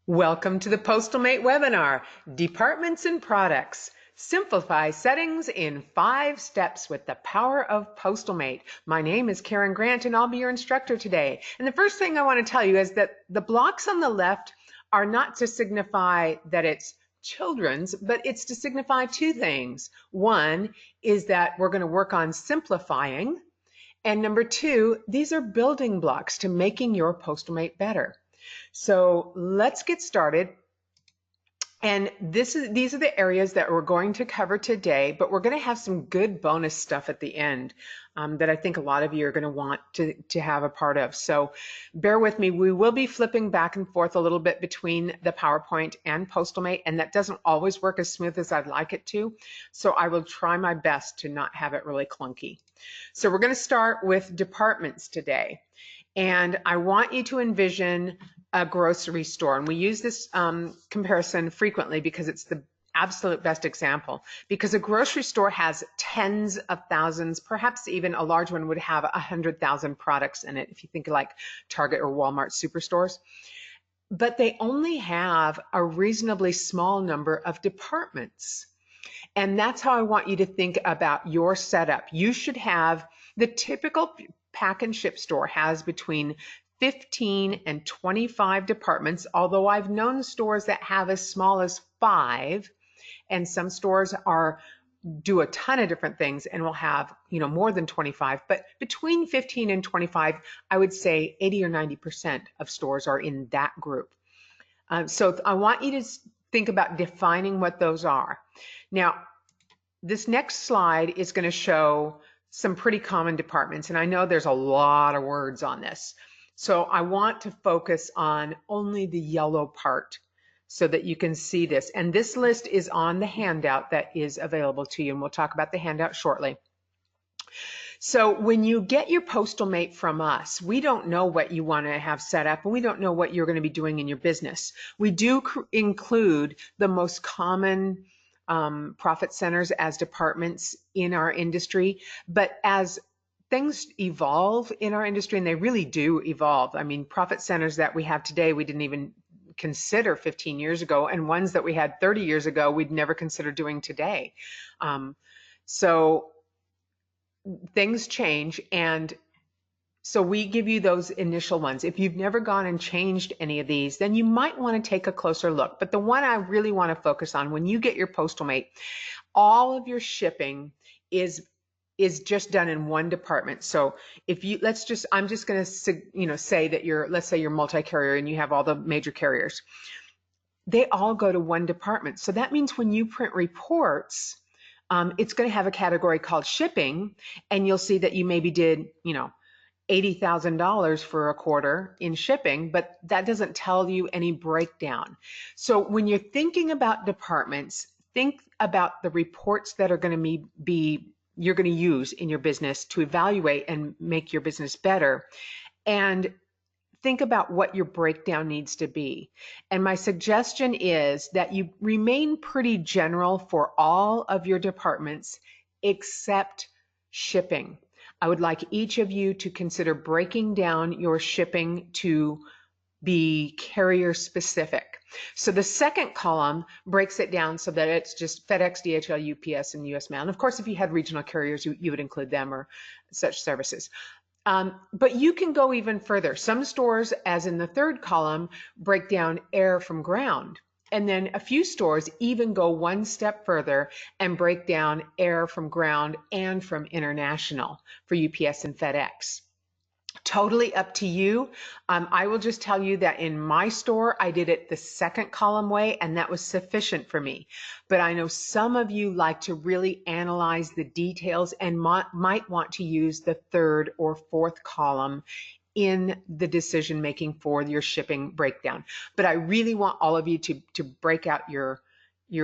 Welcome to the PostalMate webinar, Departments and Products. Simplify settings in 5 steps with the power of PostalMate. My name is Karen Grant and I'll be your instructor today. And the first thing I want to tell you is that the blocks on the left are not to signify that it's children's, but it's to signify two things. One is that we're going to work on simplifying. And number two, these are building blocks to making your PostalMate better. So let's get started. And these are the areas that we're going to cover today, but we're going to have some good bonus stuff at the end that I think a lot of you are going to want to have a part of. So bear with me. We will be flipping back and forth a little bit between the PowerPoint and PostalMate, and that doesn't always work as smooth as I'd like it to. So I will try my best to not have it really clunky. So we're going to start with departments today. And I want you to envision a grocery store. And we use this comparison frequently because it's the absolute best example. Because a grocery store has tens of thousands, perhaps even a large one would have 100,000 products in it, if you think like Target or Walmart superstores. But they only have a reasonably small number of departments. And that's how I want you to think about your setup. You should have the typical pack and ship store has between 15 and 25 departments, although I've known stores that have as small as 5, and some stores do a ton of different things and will have, more than 25, but between 15 and 25, I would say 80 or 90% of stores are in that group. So I want you to think about defining what those are. Now, this next slide is going to show some pretty common departments, and I know there's a lot of words on this. So I want to focus on only the yellow part so that you can see this. And this list is on the handout that is available to you, and we'll talk about the handout shortly. So when you get your PostalMate from us, we don't know what you want to have set up, and we don't know what you're going to be doing in your business. We do include the most common profit centers as departments in our industry, but as things evolve in our industry, and they really do evolve. I mean, profit centers that we have today, we didn't even consider 15 years ago, and ones that we had 30 years ago, we'd never consider doing today. So things change, and so we give you those initial ones. If you've never gone and changed any of these, then you might want to take a closer look. But the one I really want to focus on, when you get your PostalMate, all of your shipping is just done in one department. So if you, I'm just going to, say that let's say you're multi-carrier and you have all the major carriers. They all go to one department. So that means when you print reports, it's going to have a category called shipping, and you'll see that you maybe did, $80,000 for a quarter in shipping, but that doesn't tell you any breakdown. So when you're thinking about departments, think about the reports that are going to you're going to use in your business to evaluate and make your business better. And think about what your breakdown needs to be. And my suggestion is that you remain pretty general for all of your departments except shipping. I would like each of you to consider breaking down your shipping to be carrier specific. So the second column breaks it down so that it's just FedEx, DHL, UPS, and US Mail. And of course, if you had regional carriers, you would include them or such services. But you can go even further. Some stores, as in the third column, break down air from ground. And then a few stores even go one step further and break down air from ground and from international for UPS and FedEx. Totally up to you. I will just tell you that in my store, I did it the second column way, and that was sufficient for me. But I know some of you like to really analyze the details and might want to use the third or fourth column in the decision making for your shipping breakdown. But I really want all of you to break out your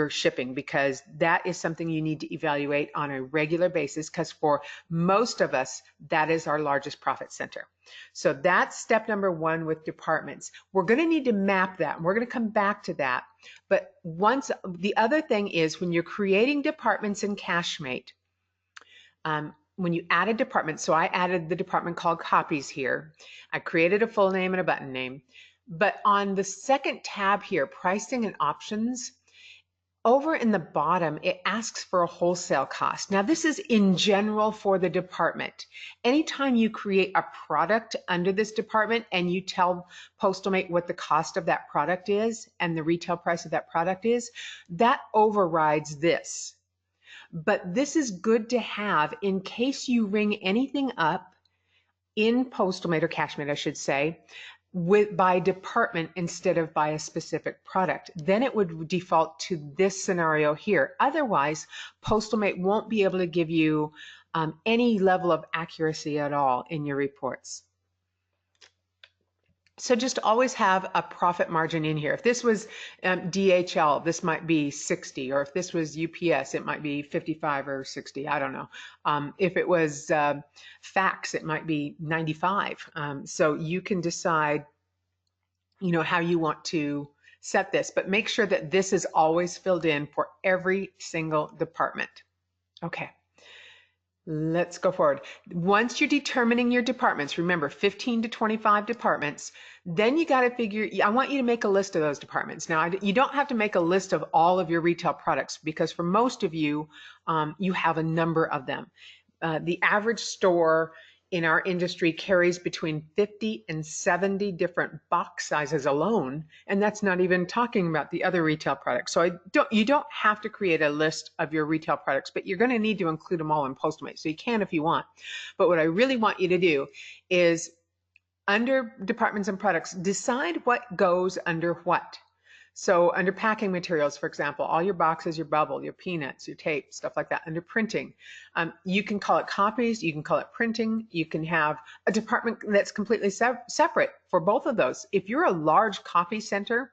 shipping, because that is something you need to evaluate on a regular basis, because for most of us, that is our largest profit center. So that's step number one with departments. We're going to need to map that, and we're going to come back to that. But the other thing is, when you're creating departments in Cashmate, when you add a department, so I added the department called copies here. I created a full name and a button name. But on the second tab here, pricing and options, over in the bottom, it asks for a wholesale cost. Now, this is in general for the department. Anytime you create a product under this department and you tell Postalmate what the cost of that product is and the retail price of that product is, that overrides this. But this is good to have in case you ring anything up in Postalmate or Cashmate, I should say, by department instead of by a specific product. Then it would default to this scenario here. Otherwise, Postalmate won't be able to give you any level of accuracy at all in your reports. So just always have a profit margin in here. If this was DHL, this might be 60, or if this was UPS, it might be 55 or 60, I don't know. If it was fax, it might be 95. So you can decide, you know, how you want to set this, but make sure that this is always filled in for every single department. Okay. Let's go forward. Once you're determining your departments, remember 15 to 25 departments, then you got to figure, I want you to make a list of those departments. Now, you don't have to make a list of all of your retail products because for most of you, you have a number of them. The average store in our industry carries between 50 and 70 different box sizes alone, and that's not even talking about the other retail products. So you don't have to create a list of your retail products, but you're going to need to include them all in Postalmate. So you can if you want. But what I really want you to do is under departments and products, decide what goes under what. So under packing materials, for example, all your boxes, your bubble, your peanuts, your tape, stuff like that. Under printing, you can call it copies, you can call it printing, you can have a department that's completely separate for both of those. If you're a large copy center,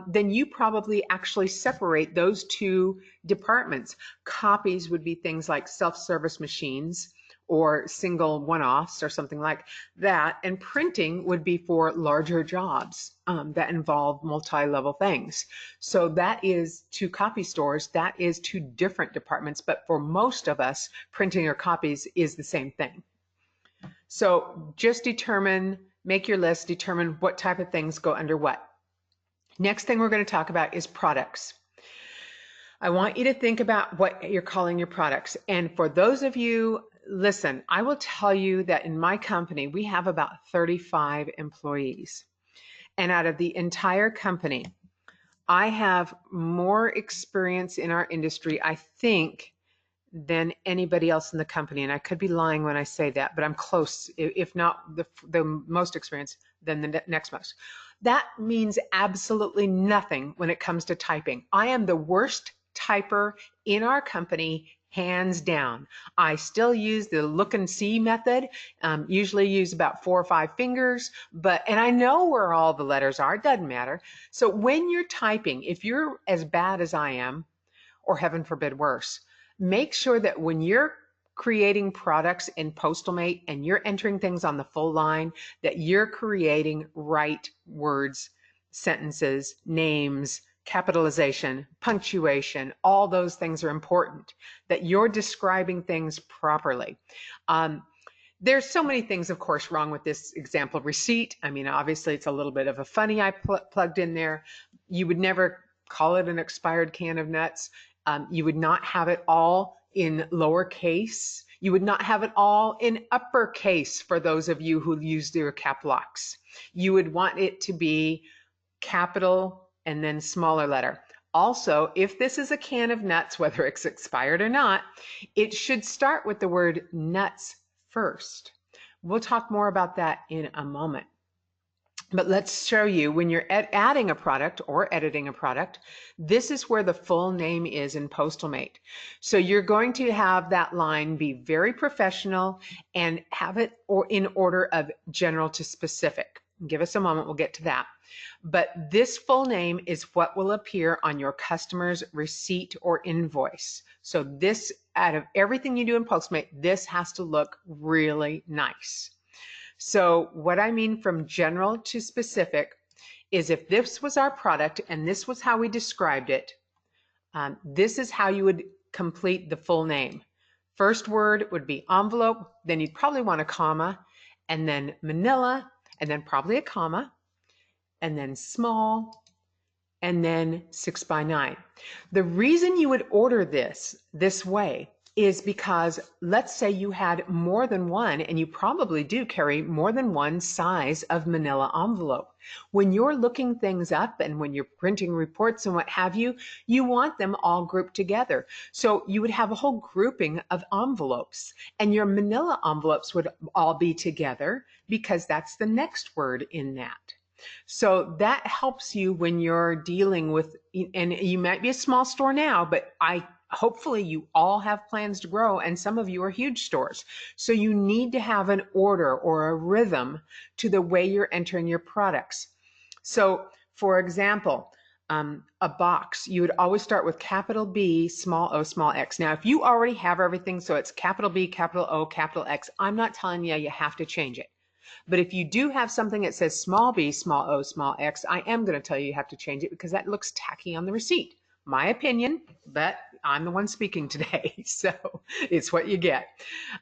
then you probably actually separate those two departments. Copies would be things like self-service machines or single one-offs or something like that. And printing would be for larger jobs that involve multi-level things. So that is two copy stores, that is two different departments, but for most of us, printing or copies is the same thing. So just make your list, determine what type of things go under what. Next thing we're going to talk about is products. I want you to think about what you're calling your products. And for those of you, listen, I will tell you that in my company, we have about 35 employees. And out of the entire company, I have more experience in our industry, I think, than anybody else in the company. And I could be lying when I say that, but I'm close, if not the most experience, than the next most. That means absolutely nothing when it comes to typing. I am the worst typer in our company, hands down. I still use the look and see method, usually use about 4 or 5 fingers, and I know where all the letters are, it doesn't matter. So when you're typing, if you're as bad as I am, or heaven forbid worse, make sure that when you're creating products in Postalmate and you're entering things on the full line, that you're creating right words, sentences, names, capitalization, punctuation, all those things are important, that you're describing things properly. There's so many things, of course, wrong with this example receipt. I mean, obviously, it's a little bit of a funny I plugged in there. You would never call it an expired can of nuts. You would not have it all in lowercase. You would not have it all in uppercase for those of you who use their cap locks. You would want it to be capital and then smaller letter. Also, if this is a can of nuts, whether it's expired or not, it should start with the word nuts first. We'll talk more about that in a moment. But let's show you when you're adding a product or editing a product, this is where the full name is in Postalmate. So you're going to have that line be very professional and have it in order of general to specific. Give us a moment, we'll get to that. But this full name is what will appear on your customer's receipt or invoice. So this, out of everything you do in Postalmate, this has to look really nice. So what I mean from general to specific is if this was our product and this was how we described it, this is how you would complete the full name. First word would be envelope, then you'd probably want a comma, and then manila, and then probably a comma, and then small, and then 6 by 9. The reason you would order this way is because let's say you had more than one, and you probably do carry more than one size of manila envelope. When you're looking things up and when you're printing reports and what have you, you want them all grouped together. So you would have a whole grouping of envelopes, and your manila envelopes would all be together because that's the next word in that. So that helps you when you're dealing with, and you might be a small store now, but hopefully you all have plans to grow, and some of you are huge stores. So you need to have an order or a rhythm to the way you're entering your products. So for example, a box, you would always start with capital B, small o, small x. Now, if you already have everything, so it's capital B, capital O, capital X, I'm not telling you have to change it. But if you do have something that says small b, small o, small x, I am going to tell you have to change it because that looks tacky on the receipt. My opinion, but I'm the one speaking today, so it's what you get.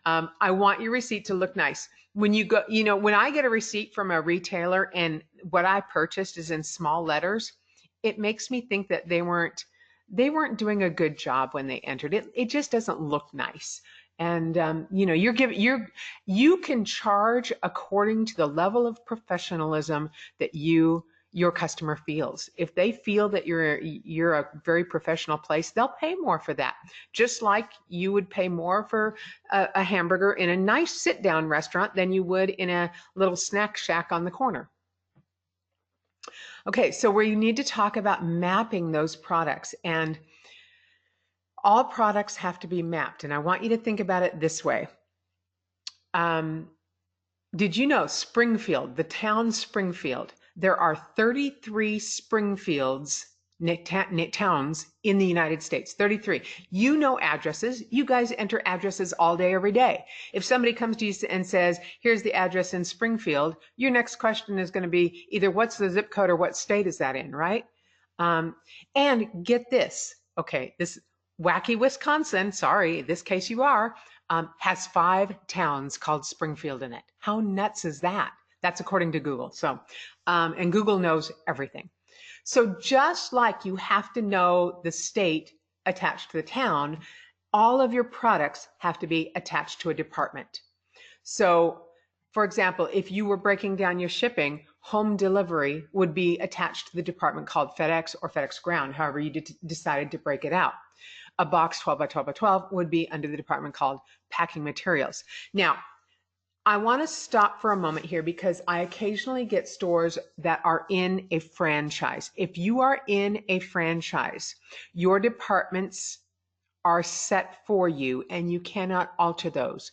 I want your receipt to look nice. When you go, when I get a receipt from a retailer and what I purchased is in small letters, it makes me think that they weren't doing a good job when they entered it. It just doesn't look nice. And you can charge according to the level of professionalism that your customer feels. If they feel that you're a very professional place, they'll pay more for that. Just like you would pay more for a hamburger in a nice sit-down restaurant than you would in a little snack shack on the corner. Okay, so we need to talk about mapping those products, and all products have to be mapped. And I want you to think about it this way. Did you know Springfield, the town Springfield, there are 33 Springfields, towns in the United States, 33. You know addresses. You guys enter addresses all day, every day. If somebody comes to you and says, here's the address in Springfield, your next question is going to be either what's the zip code or what state is that in, right? And get this, okay, this wacky Wisconsin, sorry, in this case you are, has 5 towns called Springfield in it. How nuts is that? That's according to Google. So, and Google knows everything. So just like you have to know the state attached to the town, all of your products have to be attached to a department. So, for example, if you were breaking down your shipping, home delivery would be attached to the department called FedEx or FedEx Ground, however you decided to break it out. A box 12 by 12 by 12 would be under the department called packing materials. Now, I want to stop for a moment here because I occasionally get stores that are in a franchise. If you are in a franchise, your departments are set for you and you cannot alter those.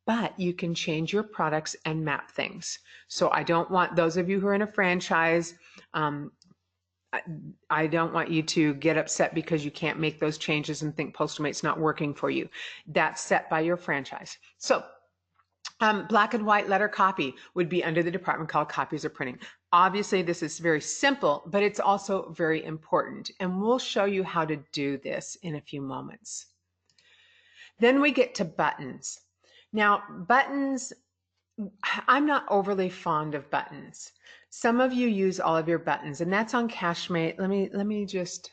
But you can change your products and map things. So I don't want those of you who are in a franchise, I don't want you to get upset because you can't make those changes and think Postalmate's not working for you. That's set by your franchise. So black and white letter copy would be under the department called copies or printing. Obviously, this is very simple, but it's also very important. And we'll show you how to do this in a few moments. Then we get to buttons. Now, buttons, I'm not overly fond of buttons. Some of you use all of your buttons, and that's on Cashmate. Let me just,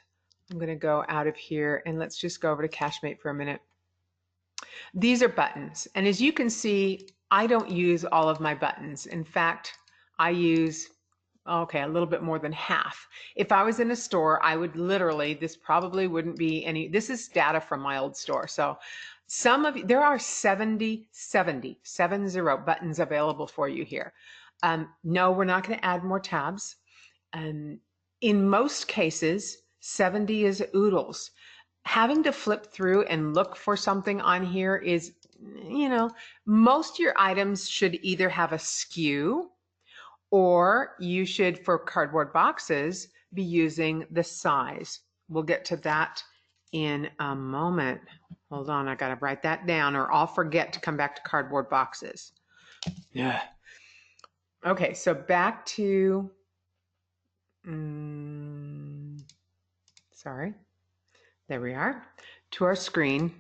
I'm going to go out of here and let's just go over to Cashmate for a minute. These are buttons, and as you can see, I don't use all of my buttons. In fact, I use, okay, a little bit more than half. If I was in a store, I would literally, this probably wouldn't be any, this is data from my old store. So some of you, there are 70 buttons available for you here. No, we're not going to add more tabs. In most cases, 70 is oodles. Having to flip through and look for something on here is, most of your items should either have a SKU or you should, for cardboard boxes, be using the size. We'll get to that in a moment. Hold on, I got to write that down or I'll forget to come back to cardboard boxes. Yeah. Okay, so back to, sorry, there we are, to our screen.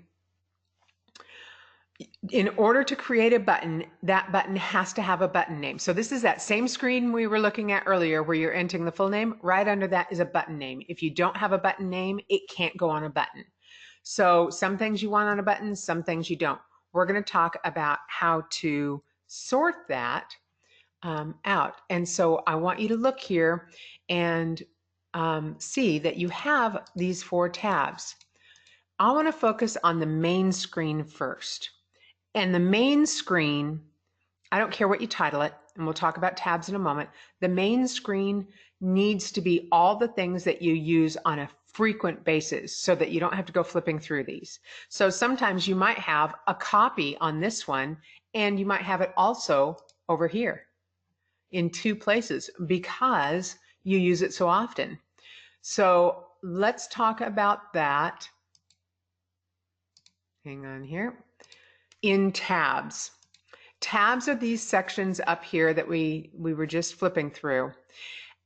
In order to create a button, that button has to have a button name. So this is that same screen we were looking at earlier where you're entering the full name. Right under that is a button name. If you don't have a button name, it can't go on a button. So some things you want on a button, some things you don't. We're going to talk about how to sort that out. And so I want you to look here and see that you have these 4 tabs. I want to focus on the main screen first. And the main screen, I don't care what you title it, and we'll talk about tabs in a moment. The main screen needs to be all the things that you use on a frequent basis so that you don't have to go flipping through these. So sometimes you might have a copy on this one, and you might have it also over here in 2 places because you use it so often. So let's talk about that. Hang on here. In tabs. Tabs are these sections up here that we were just flipping through.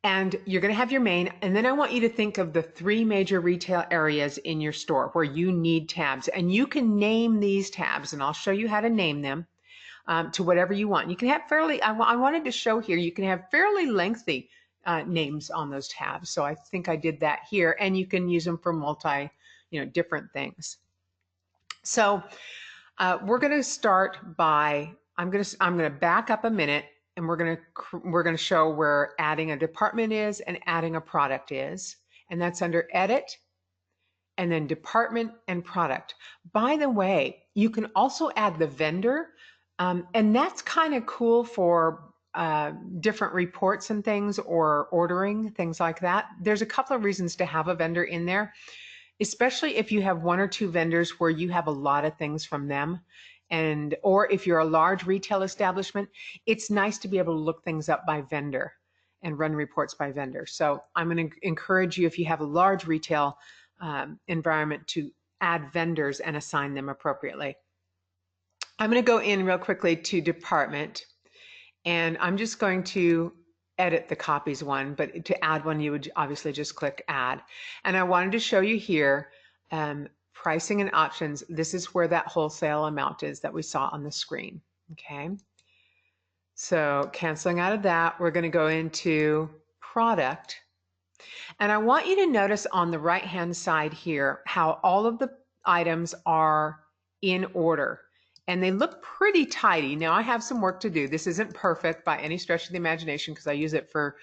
And you're going to have your main, and then I want you to think of the 3 major retail areas in your store where you need tabs. And you can name these tabs, and I'll show you how to name them to whatever you want. You can have fairly, I wanted to show here, you can have fairly lengthy names on those tabs. So I think I did that here, and you can use them for different things. So we're going to start by, I'm going to back up a minute, and we're going to show where adding a department is and adding a product is. And that's under Edit, and then Department and Product. By the way, you can also add the vendor, and that's kind of cool for different reports and things, or ordering, things like that. There's a couple of reasons to have a vendor in there, especially if you have 1 or 2 vendors where you have a lot of things from them. Or if you're a large retail establishment, it's nice to be able to look things up by vendor and run reports by vendor. So I'm going to encourage you, if you have a large retail environment, to add vendors and assign them appropriately. I'm going to go in real quickly to Department, and I'm just going to edit the copies one, but to add one, you would obviously just click Add. And I wanted to show you here, pricing and options. This is where that wholesale amount is that we saw on the screen. Okay. So canceling out of that, we're going to go into Product. And I want you to notice on the right-hand side here how all of the items are in order. And they look pretty tidy. Now I have some work to do. This isn't perfect by any stretch of the imagination because I use it for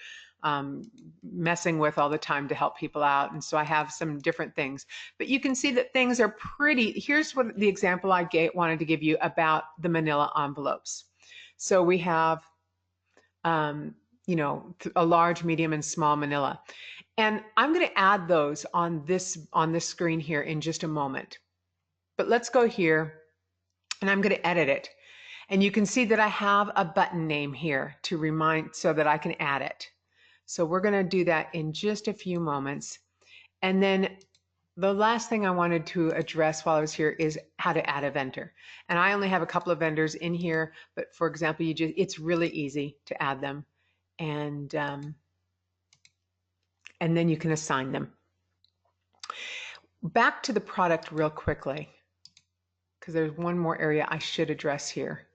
messing with all the time to help people out. And so I have some different things. But you can see that things are pretty. Here's what the example I wanted to give you about the manila envelopes. So we have, a large, medium, and small manila. And I'm going to add those on this screen here in just a moment. But let's go here. And I'm going to edit it. And you can see that I have a button name here to remind so that I can add it. So we're going to do that in just a few moments. And then the last thing I wanted to address while I was here is how to add a vendor. And I only have a couple of vendors in here, but for example, it's really easy to add them. And then you can assign them. Back to the product real quickly, because there's one more area I should address here.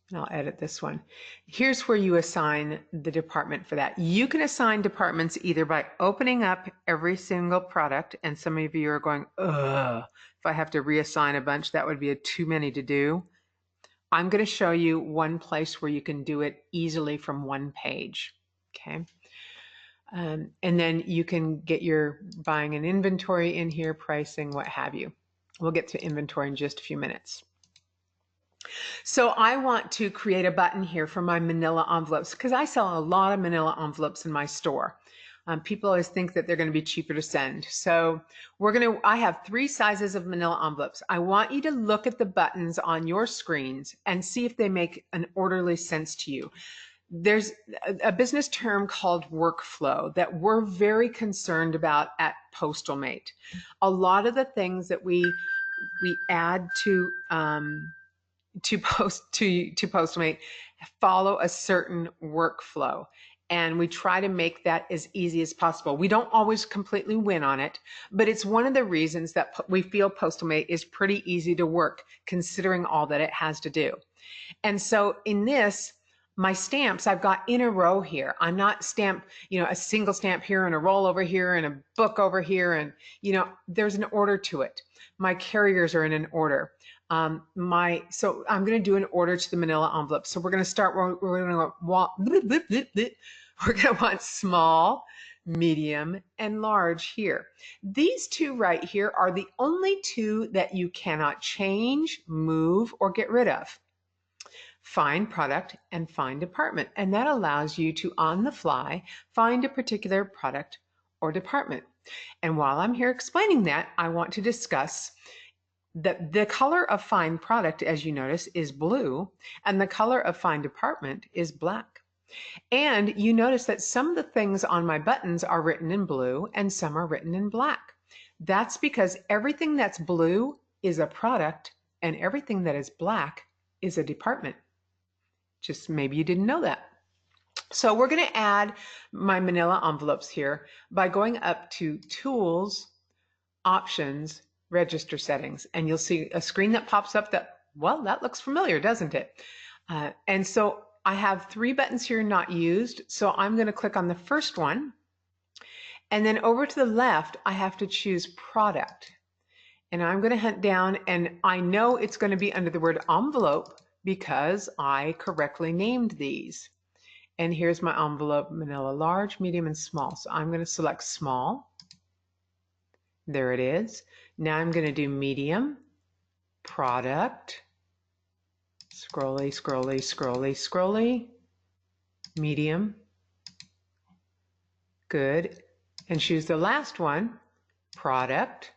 And I'll edit this one. Here's where you assign the department for that. You can assign departments either by opening up every single product, and some of you are going, ugh, if I have to reassign a bunch, that would be too many to do. I'm going to show you one place where you can do it easily from one page. Okay. And then you can get your buying and inventory in here, pricing, what have you. We'll get to inventory in just a few minutes. So I want to create a button here for my manila envelopes because I sell a lot of manila envelopes in my store. People always think that they're going to be cheaper to send. So I have 3 sizes of manila envelopes. I want you to look at the buttons on your screens and see if they make an orderly sense to you. There's a business term called workflow that we're very concerned about at PostalMate. A lot of the things that we add to PostalMate follow a certain workflow. And we try to make that as easy as possible. We don't always completely win on it, but it's one of the reasons that we feel Postalmate is pretty easy to work, considering all that it has to do. And so in this, my stamps, I've got in a row here. I'm not stamped, a single stamp here and a roll over here and a book over here. And, there's an order to it. My carriers are in an order. So I'm going to do an order to the manila envelope. So we're going to start, we're going to want small, medium, and large here. These two right here are the only two that you cannot change, move, or get rid of. Find product and find department. And that allows you to, on the fly, find a particular product or department. And while I'm here explaining that, I want to discuss that the color of find product, as you notice, is blue, and the color of find department is black. And you notice that some of the things on my buttons are written in blue and some are written in black. That's because everything that's blue is a product and everything that is black is a department. Just maybe you didn't know that. So we're going to add my manila envelopes here by going up to Tools, Options, Register Settings. And you'll see a screen that pops up that, well, that looks familiar, doesn't it? And so I have 3 buttons here not used. So I'm going to click on the first one. And then over to the left, I have to choose Product. And I'm going to hunt down, and I know it's going to be under the word envelope because I correctly named these. And here's my envelope, manila large, medium, and small. So I'm going to select small. There it is. Now I'm going to do medium, product, scrolly, scrolly, scrolly, scrolly, medium, good. And choose the last one, product,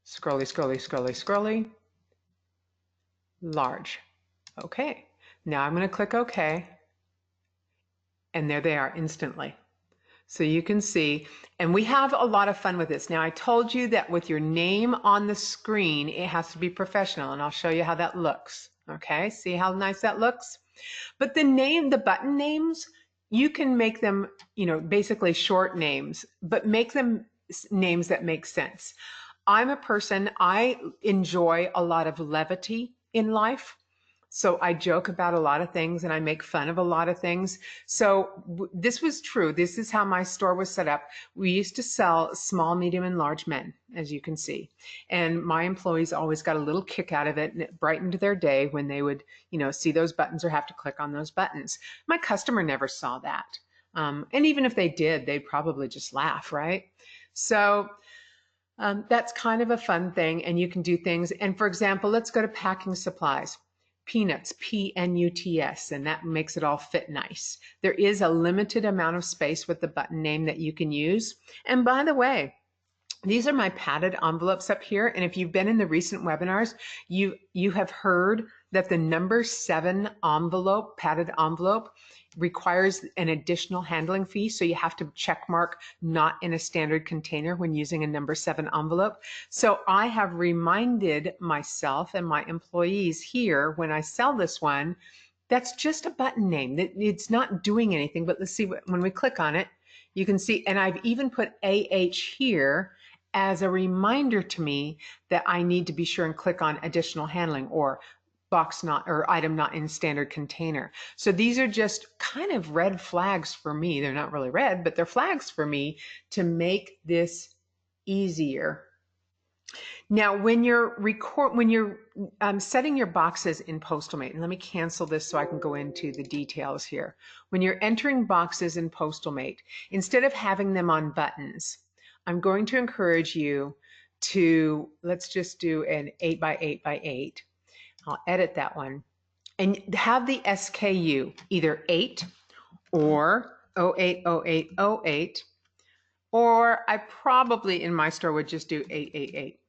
scrolly, scrolly, scrolly, scrolly, large. Okay, now I'm going to click OK, and there they are instantly. So you can see, and we have a lot of fun with this. Now I told you that with your name on the screen, it has to be professional, and I'll show you how that looks. Okay, see how nice that looks? But the button names, you can make them, basically short names, but make them names that make sense. I'm a person, I enjoy a lot of levity in life. So I joke about a lot of things and I make fun of a lot of things. So this was true. This is how my store was set up. We used to sell small, medium, and large men, as you can see. And my employees always got a little kick out of it, and it brightened their day when they would, see those buttons or have to click on those buttons. My customer never saw that. And even if they did, they'd probably just laugh, right? So that's kind of a fun thing, and you can do things. And for example, let's go to packing supplies. Peanuts, P-N-U-T-S, and that makes it all fit nice. There is a limited amount of space with the button name that you can use. And by the way, these are my padded envelopes up here. And if you've been in the recent webinars, you have heard that the number 7 envelope, padded envelope, requires an additional handling fee. So you have to check mark not in a standard container when using a number 7 envelope. So I have reminded myself and my employees here when I sell this one, that's just a button name. It's not doing anything, but let's see when we click on it, you can see, and I've even put AH here as a reminder to me that I need to be sure and click on additional handling or box not or item not in standard container. So these are just kind of red flags for me. They're not really red, but they're flags for me to make this easier. Now, when you're setting your boxes in Postalmate, and let me cancel this so I can go into the details here. When you're entering boxes in Postalmate, instead of having them on buttons, I'm going to encourage you to, let's just do an 8 by 8 by 8. I'll edit that one and have the SKU either 8 or 080808, or I probably in my store would just do 888.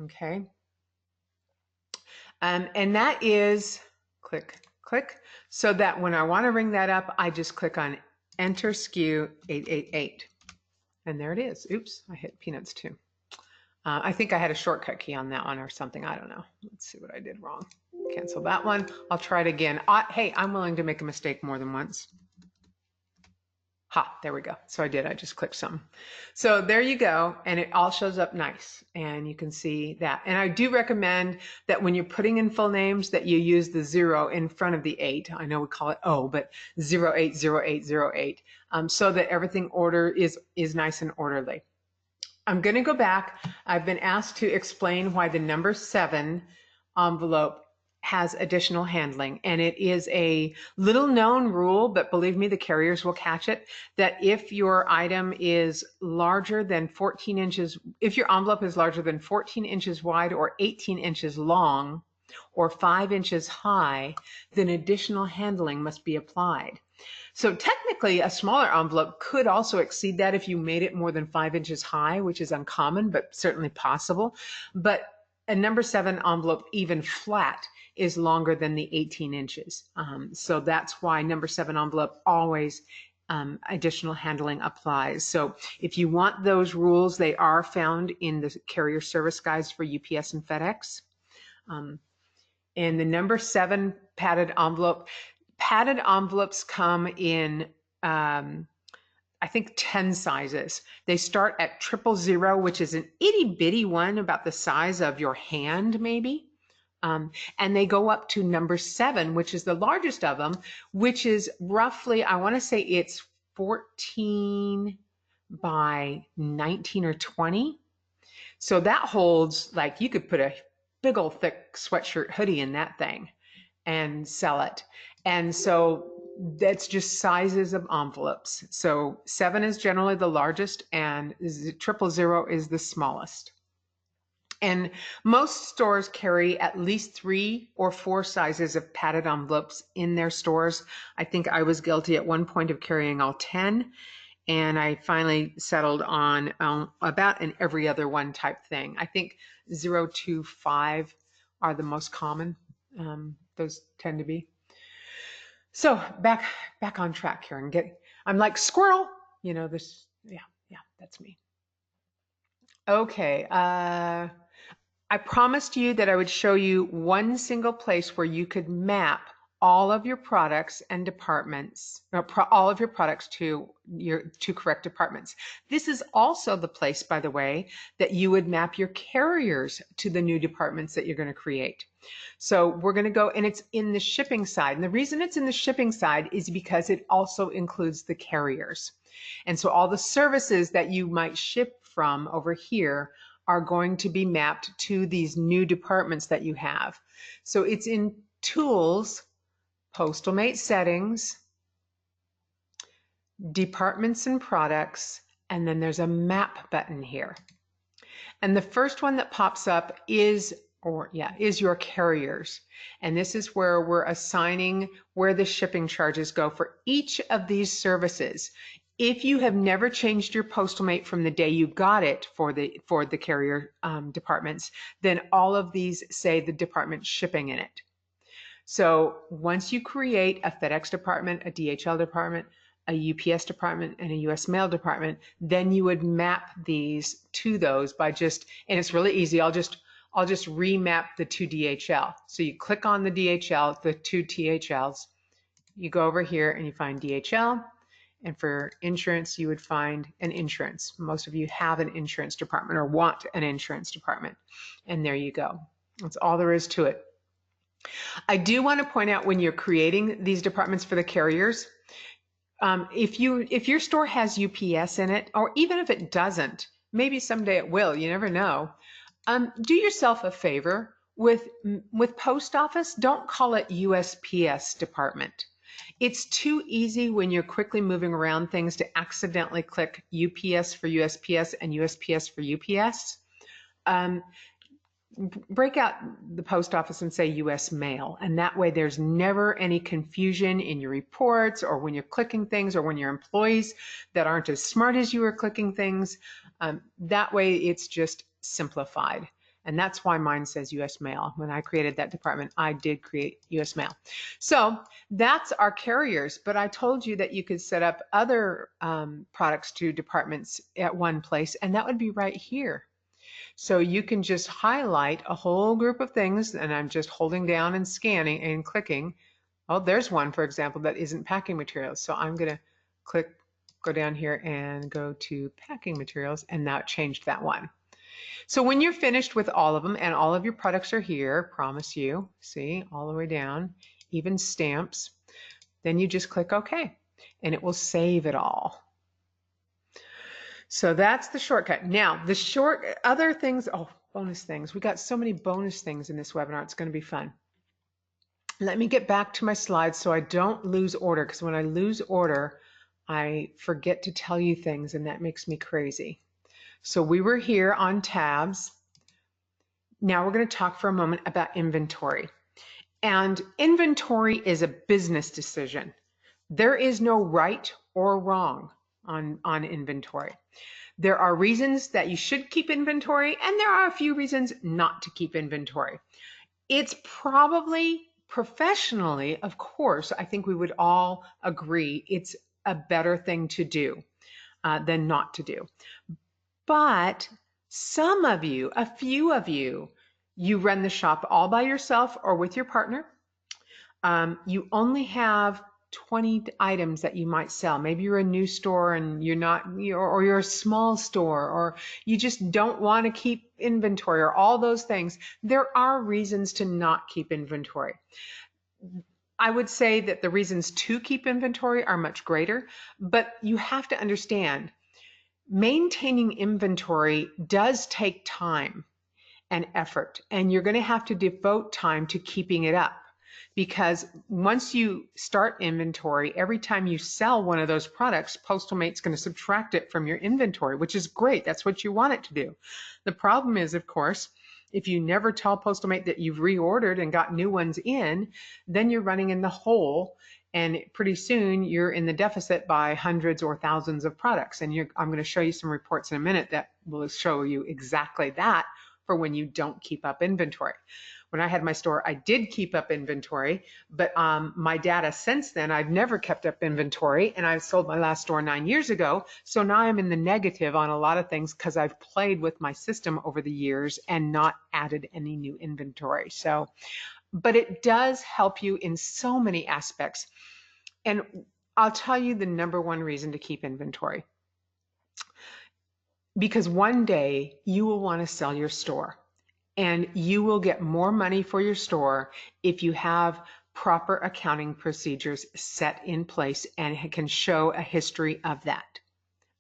Okay. And that is click, click, so that when I want to ring that up, I just click on enter SKU 888. And there it is. Oops, I hit peanuts too. I think I had a shortcut key on that one or something. I don't know. Let's see what I did wrong. Cancel that one. I'll try it again. Hey, I'm willing to make a mistake more than once. Ha, there we go. So I did, I just clicked some. So there you go. And it all shows up nice. And you can see that. And I do recommend that when you're putting in full names that you use the 0 in front of the 8. I know we call it O, but 080808, so that everything is nice and orderly. I'm going to go back. I've been asked to explain why the number 7 envelope has additional handling, and it is a little known rule, but believe me, the carriers will catch it, that if your item is larger than 14 inches, if your envelope is larger than 14 inches wide or 18 inches long or 5 inches high, then additional handling must be applied. So technically, a smaller envelope could also exceed that if you made it more than 5 inches high, which is uncommon, but certainly possible. But a number 7 envelope, even flat, is longer than the 18 inches. So that's why number 7 envelope always additional handling applies. So if you want those rules, they are found in the carrier service guides for UPS and FedEx. And the number 7 padded envelopes come in I think 10 sizes. They start at 000, which is an itty bitty one about the size of your hand maybe. And they go up to number 7, which is the largest of them, which is roughly, I want to say it's 14 by 19 or 20. So that holds, like, you could put a big old thick sweatshirt hoodie in that thing and sell it. And so that's just sizes of envelopes. So 7 is generally the largest and 000 is the smallest. And most stores carry at least 3 or 4 sizes of padded envelopes in their stores. I think I was guilty at one point of carrying all 10, and I finally settled on about an every other one type thing. I think 0 to 5 are the most common. Those tend to be. So back on track here and I'm like squirrel, you know, this, yeah, that's me. Okay. I promised you that I would show you one single place where you could map all of your products and departments, all of your products to correct departments. This is also the place, by the way, that you would map your carriers to the new departments that you're going to create. So we're going to go, and it's in the shipping side. And the reason it's in the shipping side is because it also includes the carriers. And so all the services that you might ship from over here are going to be mapped to these new departments that you have. So it's in Tools, Postal Mate Settings, Departments and Products, and then there's a Map button here. And the first one that pops up is your carriers. And this is where we're assigning where the shipping charges go for each of these services. If you have never changed your postal mate from the day you got it for the carrier departments, then all of these say the department shipping in it. So once you create a FedEx department, a DHL department, a UPS department, and a US mail department, then you would map these to those by just, and it's really easy. I'll just remap the to DHL. So you click on the DHL, the two THLs, you go over here and you find DHL. And for insurance, you would find an insurance. Most of you have an insurance department or want an insurance department. And there you go. That's all there is to it. I do want to point out, when you're creating these departments for the carriers, if your store has UPS in it, or even if it doesn't, maybe someday it will, you never know. Do yourself a favor with post office, don't call it USPS department. It's too easy when you're quickly moving around things to accidentally click UPS for USPS and USPS for UPS. Break out the post office and say US mail, and that way there's never any confusion in your reports or when you're clicking things or when your employees that aren't as smart as you are clicking things. That way it's just simplified. And that's why mine says US mail. When I created that department, I did create US mail. So that's our carriers, but I told you that you could set up other products to departments at one place, and that would be right here. So you can just highlight a whole group of things, and I'm just holding down and scanning and clicking. Oh, there's one, for example, that isn't packing materials. So I'm going to click go down here and go to packing materials, and now it changed that one. So when you're finished with all of them and all of your products are here, promise you, see, all the way down, even stamps, then you just click OK, and it will save it all. So that's the shortcut. Now, the other things, oh, bonus things. We got so many bonus things in this webinar. It's going to be fun. Let me get back to my slides so I don't lose order, because when I lose order, I forget to tell you things, and that makes me crazy. So we were here on tabs. Now we're going to talk for a moment about inventory. And inventory is a business decision. There is no right or wrong on inventory. There are reasons that you should keep inventory, and there are a few reasons not to keep inventory. It's probably professionally, of course, I think we would all agree it's a better thing to do than not to do. But some of you, a few of you, you run the shop all by yourself or with your partner. You only have 20 items that you might sell. Maybe you're a new store and you're not, or you're a small store, or you just don't want to keep inventory, or all those things. There are reasons to not keep inventory. I would say that the reasons to keep inventory are much greater, but you have to understand, maintaining inventory does take time and effort, and you're going to have to devote time to keeping it up. Because once you start inventory, every time you sell one of those products, Postalmate's going to subtract it from your inventory, which is great. That's what you want it to do. The problem is, of course, if you never tell Postalmate that you've reordered and got new ones in, then you're running in the hole, and pretty soon you're in the deficit by hundreds or thousands of products. And I'm going to show you some reports in a minute that will show you exactly that for when you don't keep up inventory. When I had my store, I did keep up inventory, but my data since then, I've never kept up inventory, and I sold my last store 9 years ago. So now I'm in the negative on a lot of things because I've played with my system over the years and not added any new inventory. So, but it does help you in so many aspects. And I'll tell you the number one reason to keep inventory. Because one day you will want to sell your store. And you will get more money for your store if you have proper accounting procedures set in place and can show a history of that.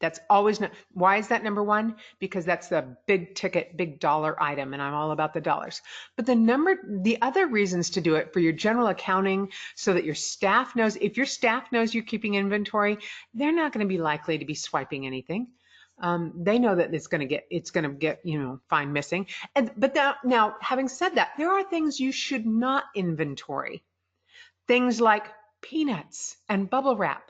That's always, why is that number one? Because that's the big ticket, big dollar item, and I'm all about the dollars. But the other reasons to do it for your general accounting, so that your staff knows, if your staff knows you're keeping inventory, they're not going to be likely to be swiping anything. They know that it's going to get, fine missing. But now, having said that, there are things you should not inventory. Things like peanuts and bubble wrap.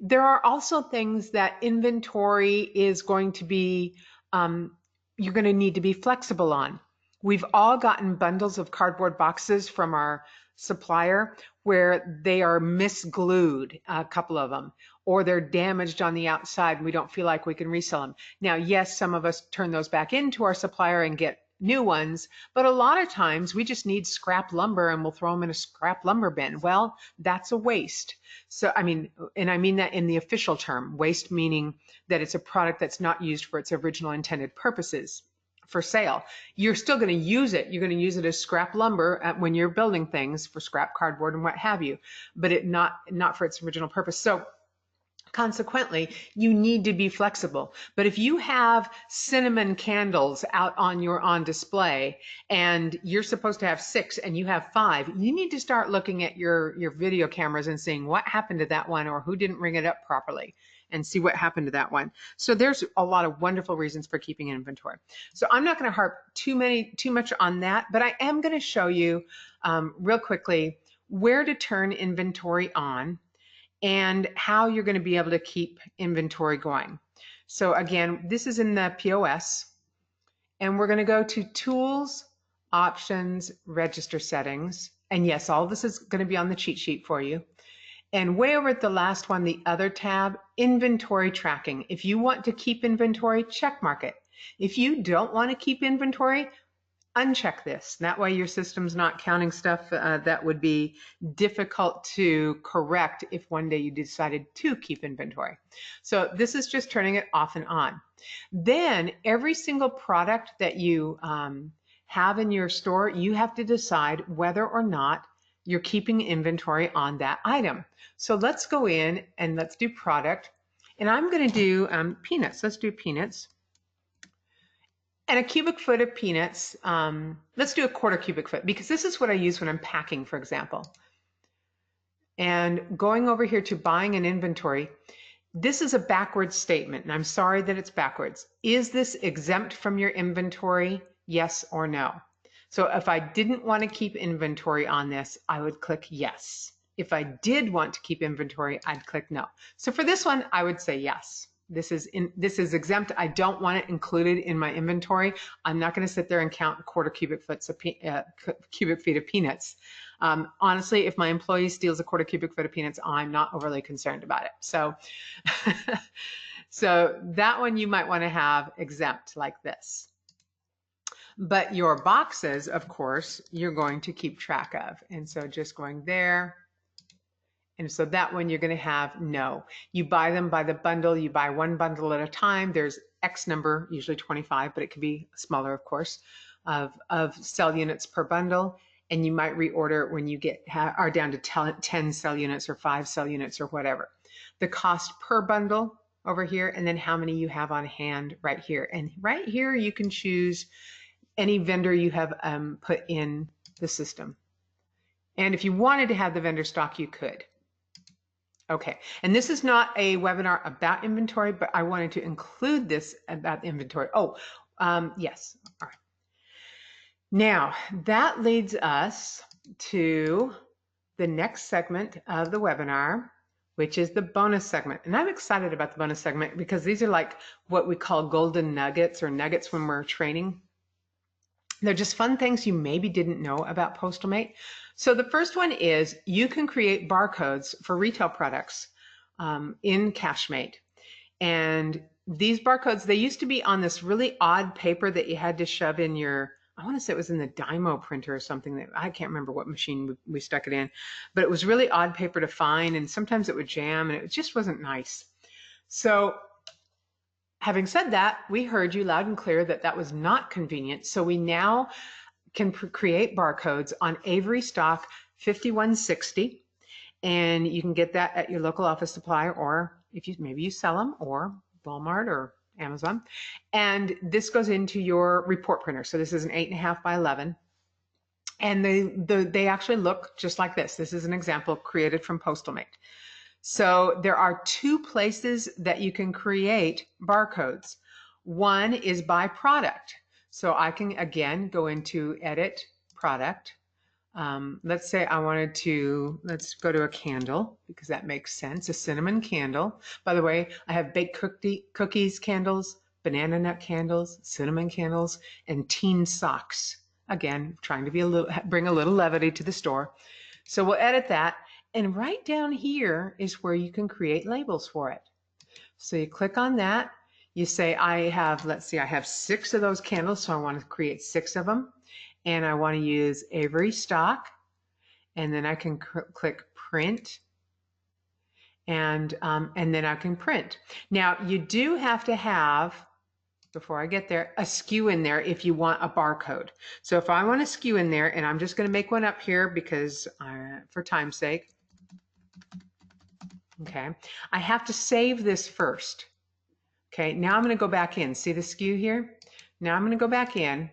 There are also things that inventory is going to be, you're going to need to be flexible on. We've all gotten bundles of cardboard boxes from our supplier where they are misglued, a couple of them, or they're damaged on the outside and we don't feel like we can resell them. Now, yes, some of us turn those back into our supplier and get new ones, but a lot of times we just need scrap lumber and we'll throw them in a scrap lumber bin. Well, that's a waste. So, I mean that in the official term, waste meaning that it's a product that's not used for its original intended purposes for sale. You're still going to use it. You're going to use it as scrap lumber when you're building things for scrap cardboard and what have you, but not for its original purpose. So consequently, you need to be flexible. But if you have cinnamon candles out on display and you're supposed to have 6 and you have 5, you need to start looking at your video cameras and seeing what happened to that one or who didn't ring it up properly, and see what happened to that one. So there's a lot of wonderful reasons for keeping inventory. So I'm not going to harp too much on that, but I am going to show you real quickly where to turn inventory on and how you're going to be able to keep inventory going. So again, this is in the POS, and we're going to go to Tools, Options, Register Settings. And yes, all this is going to be on the cheat sheet for you. And way over at the last one, the other tab, Inventory Tracking. If you want to keep inventory, check mark it. If you don't want to keep inventory, uncheck this. That way your system's not counting stuff that would be difficult to correct if one day you decided to keep inventory. So this is just turning it off and on. Then every single product that you have in your store, you have to decide whether or not you're keeping inventory on that item. So let's go in and let's do product. And I'm going to do peanuts. Let's do peanuts. And a cubic foot of peanuts, let's do a quarter cubic foot because this is what I use when I'm packing, for example. And going over here to buying an inventory, this is a backwards statement, and I'm sorry that it's backwards. Is this exempt from your inventory? Yes or no? So if I didn't want to keep inventory on this, I would click yes. If I did want to keep inventory, I'd click no. So for this one, I would say yes. This is exempt. I don't want it included in my inventory. I'm not going to sit there and count quarter cubic feet of peanuts. Honestly, if my employee steals a quarter cubic foot of peanuts, I'm not overly concerned about it. So, so that one you might want to have exempt like this. But your boxes, of course, you're going to keep track of. And so just going there. And so that one you're going to have no. You buy them by the bundle. You buy one bundle at a time. There's X number, usually 25, but it could be smaller, of course, of cell units per bundle. And you might reorder when you are down to 10 cell units or 5 cell units or whatever. The cost per bundle over here, and then how many you have on hand right here. And right here you can choose any vendor you have put in the system. And if you wanted to have the vendor stock, you could. Okay, and this is not a webinar about inventory, but I wanted to include this about inventory. Oh, yes, all right. Now, that leads us to the next segment of the webinar, which is the bonus segment. And I'm excited about the bonus segment because these are like what we call golden nuggets or nuggets when we're training. They're just fun things you maybe didn't know about PostalMate. So the first one is you can create barcodes for retail products in CashMate. And these barcodes, they used to be on this really odd paper that you had to shove in your, I want to say it was in the Dymo printer or something. That I can't remember what machine we stuck it in, but it was really odd paper to find, and sometimes it would jam, and it just wasn't nice. So having said that, we heard you loud and clear that that was not convenient. So we now can create barcodes on Avery stock 5160, and you can get that at your local office supply, or if you maybe you sell them, or Walmart or Amazon. And this goes into your report printer. So this is an 8.5 by 11, and they actually look just like this. This is an example created from PostalMate. So there are 2 places that you can create barcodes. One is by product. So I can, again, go into Edit, Product. Let's say I wanted to, let's go to a candle because that makes sense, a cinnamon candle. By the way, I have baked cookies candles, banana nut candles, cinnamon candles, and teen socks. Again, trying to bring a little levity to the store. So we'll edit that. And right down here is where you can create labels for it. So you click on that. You say, I have, let's see, I have 6 of those candles, so I want to create 6 of them. And I want to use Avery stock. And then I can click print. And then I can print. Now, you do have to have, before I get there, a SKU in there if you want a barcode. So if I want a SKU in there, and I'm just going to make one up here because for time's sake. Okay, I have to save this first. Okay, now I'm going to go back in. See the SKU here? Now I'm going to go back in,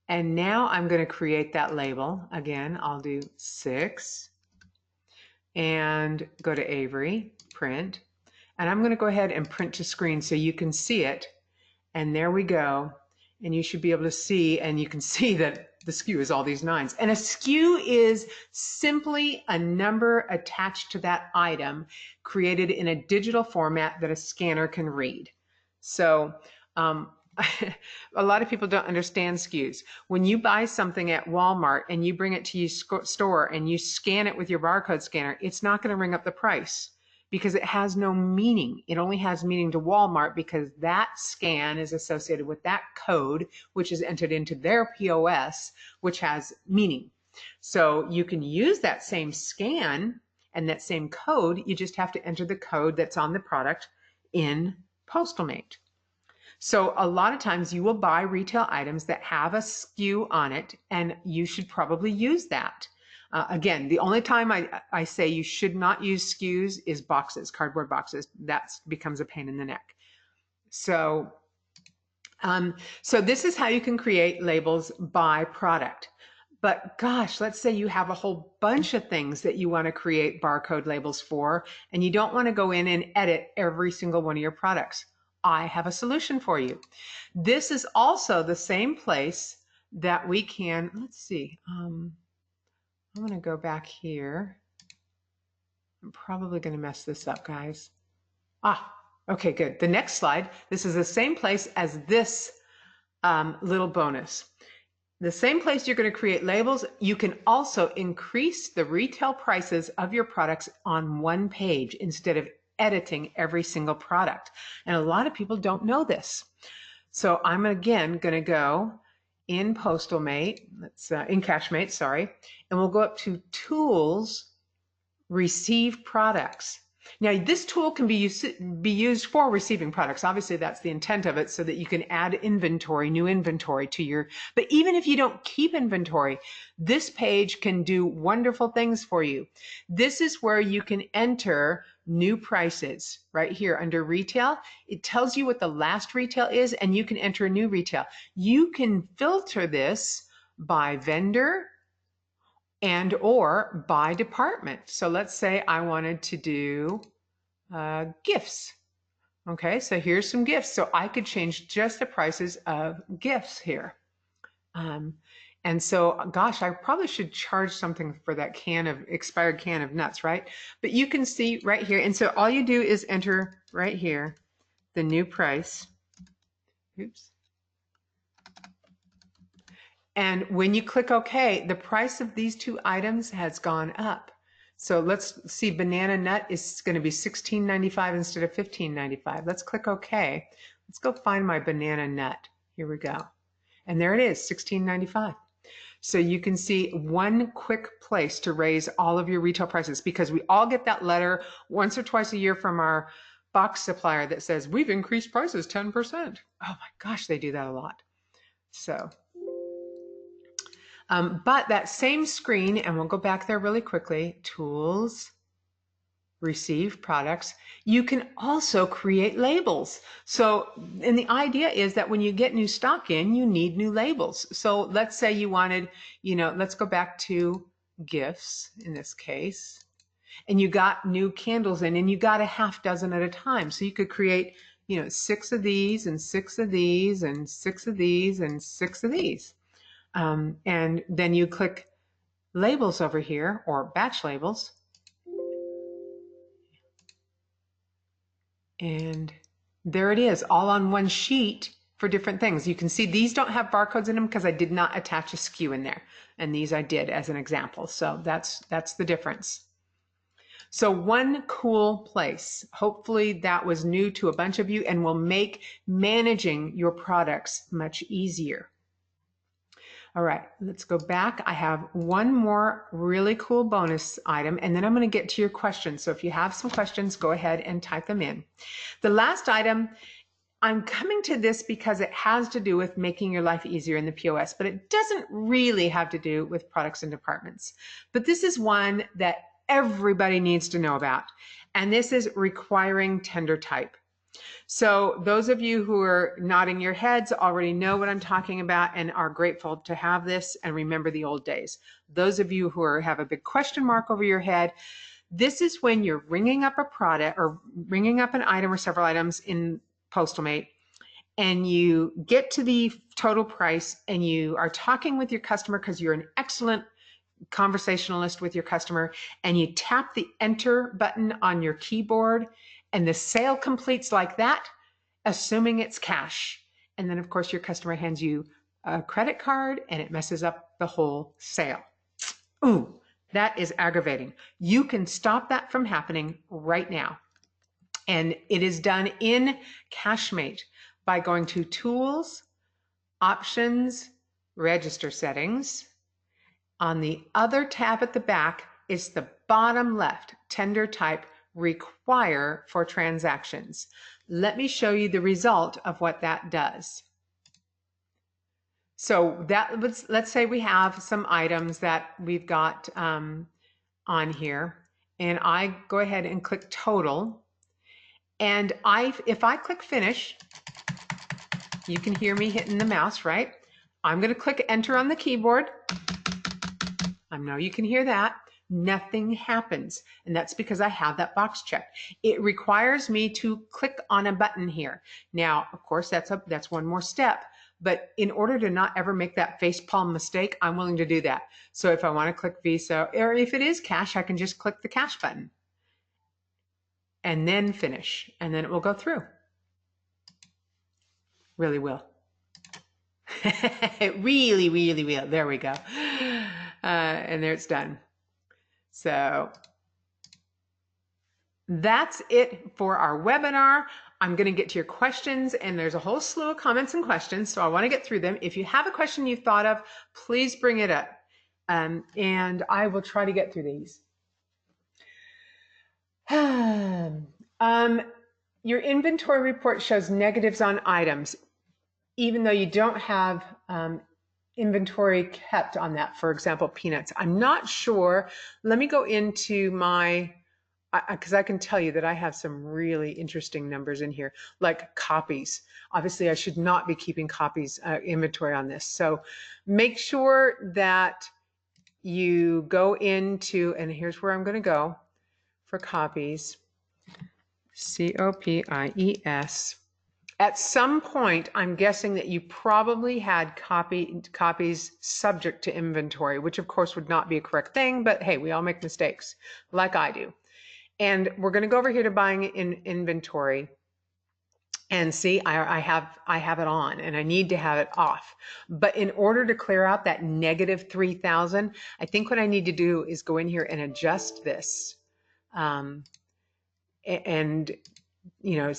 and now I'm going to create that label. Again, I'll do 6 and go to Avery, print, and I'm going to go ahead and print to screen so you can see it. And there we go. And you should be able to see, and you can see that the SKU is all these 9s. And a SKU is simply a number attached to that item created in a digital format that a scanner can read. So a lot of people don't understand SKUs. When you buy something at Walmart and you bring it to your store and you scan it with your barcode scanner, it's not going to ring up the price. because it has no meaning. It only has meaning to Walmart because that scan is associated with that code, which is entered into their POS, which has meaning. So you can use that same scan and that same code, you just have to enter the code that's on the product in PostalMate. So a lot of times you will buy retail items that have a SKU on it, and you should probably use that. Again, the only time I say you should not use SKUs is boxes, cardboard boxes. That becomes a pain in the neck. So this is how you can create labels by product. But gosh, let's say you have a whole bunch of things that you want to create barcode labels for, and you don't want to go in and edit every single one of your products. I have a solution for you. This is also the same place that we can, let's see, I'm going to go back here. I'm probably going to mess this up, guys. Okay, good. The next slide, this is the same place as this little bonus. The same place you're going to create labels, you can also increase the retail prices of your products on one page instead of editing every single product. And a lot of people don't know this. So I'm again going to go in PostalMate, in CashMate, sorry, and we'll go up to Tools, Receive Products. Now, this tool can be used for receiving products. Obviously, that's the intent of it, so that you can add inventory, new inventory to your, but even if you don't keep inventory, this page can do wonderful things for you. This is where you can enter new prices right here under retail. It tells you what the last retail is, and you can enter a new retail. You can filter this by vendor and or by department. So let's say I wanted to do gifts. Okay, so here's some gifts. So I could change just the prices of gifts here. And so, gosh, I probably should charge something for that expired can of nuts, right? But you can see right here. And so all you do is enter right here the new price. Oops. And when you click OK, the price of these two items has gone up. So let's see, banana nut is going to be $16.95 instead of $15.95. Let's click OK. Let's go find my banana nut. Here we go. And there it is, $16.95. So you can see one quick place to raise all of your retail prices, because we all get that letter once or twice a year from our box supplier that says, we've increased prices 10%. Oh my gosh, they do that a lot. So. But that same screen, and we'll go back there really quickly, Tools, Receive Products, you can also create labels. So, and the idea is that when you get new stock in, you need new labels. So let's say you wanted, let's go back to gifts in this case, and you got new candles in, and you got a half dozen at a time. So you could create, 6 of these, and 6 of these, and 6 of these, and 6 of these. And then you click labels over here, or batch labels, and there it is, all on one sheet for different things. You can see these don't have barcodes in them because I did not attach a SKU in there, and these I did as an example. So that's the difference. So one cool place. Hopefully that was new to a bunch of you and will make managing your products much easier. All right, let's go back. I have one more really cool bonus item, and then I'm going to get to your questions. So if you have some questions, go ahead and type them in. The last item, I'm coming to this because it has to do with making your life easier in the POS, but it doesn't really have to do with products and departments. But this is one that everybody needs to know about, and this is requiring tender type. So those of you who are nodding your heads already know what I'm talking about and are grateful to have this and remember the old days. Those of you who have a big question mark over your head, this is when you're ringing up a product or ringing up an item or several items in PostalMate, and you get to the total price and you are talking with your customer because you're an excellent conversationalist with your customer, and you tap the enter button on your keyboard, and the sale completes like that, assuming it's cash. And then of course your customer hands you a credit card and it messes up the whole sale. Ooh, That is aggravating. You can stop that from happening right now. And it is done in Cashmate by going to Tools, Options, Register Settings. On the other tab at the back is the bottom left, Tender Type Require for Transactions. Let me show you the result of what that does. So that was, let's say we have some items that we've got on here, and I go ahead and click Total. And if I click Finish, you can hear me hitting the mouse, right? I'm going to click Enter on the keyboard. I know you can hear that. Nothing happens, and that's because I have that box checked. It requires me to click on a button here. Now, of course, that's one more step, but in order to not ever make that facepalm mistake, I'm willing to do that. So if I want to click Visa, or if it is cash, I can just click the cash button and then finish, and then it will go through. Really will. It really, really will. There we go. And there it's done. So that's it for our webinar. I'm going to get to your questions, and there's a whole slew of comments and questions, so I want to get through them. If you have a question you've thought of, please bring it up, and I will try to get through these. Your inventory report shows negatives on items, even though you don't have inventory kept on that, for example, peanuts. I'm not sure. Let me go into my, because I can tell you that I have some really interesting numbers in here, like copies. Obviously, I should not be keeping copies inventory on this. So make sure that you go into, and here's where I'm going to go for copies, COPIES. At some point, I'm guessing that you probably had copies subject to inventory, which of course would not be a correct thing, but hey, we all make mistakes, like I do. And we're going to go over here to buying in inventory, and see, I have it on, and I need to have it off. But in order to clear out that negative 3,000, I think what I need to do is go in here and adjust this, and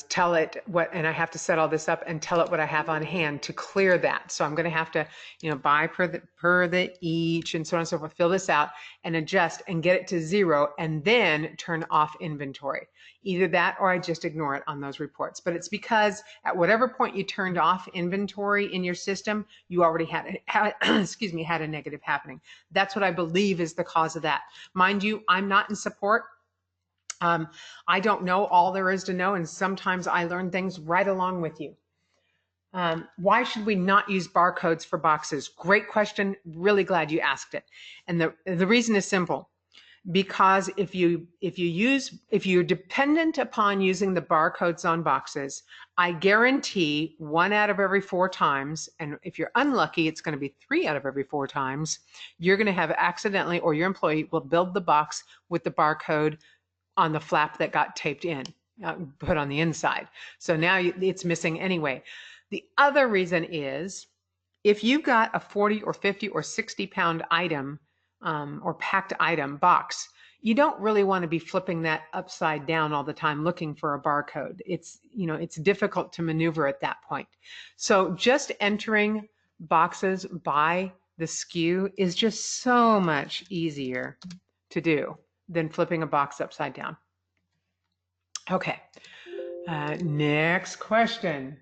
tell it what, and I have to set all this up and tell it what I have on hand to clear that. So I'm going to have to, buy per the each, and so on and so forth, fill this out and adjust and get it to 0, and then turn off inventory. Either that, or I just ignore it on those reports. But it's because at whatever point you turned off inventory in your system, you already had a negative happening. That's what I believe is the cause of that. Mind you, I'm not in support. I don't know all there is to know, and sometimes I learn things right along with you. Why should we not use barcodes for boxes? Great question. Really glad you asked it. And the reason is simple. Because if you're dependent upon using the barcodes on boxes, I guarantee 1 out of every 4 times, and if you're unlucky, it's going to be 3 out of every 4 times, you're going to have accidentally, or your employee will build the box with the barcode on the flap that got taped in, put on the inside. So now it's missing anyway. The other reason is if you've got a 40 or 50 or 60 pound item or packed item box, you don't really want to be flipping that upside down all the time looking for a barcode. It's difficult to maneuver at that point. So just entering boxes by the SKU is just so much easier to do than flipping a box upside down. Okay, next question.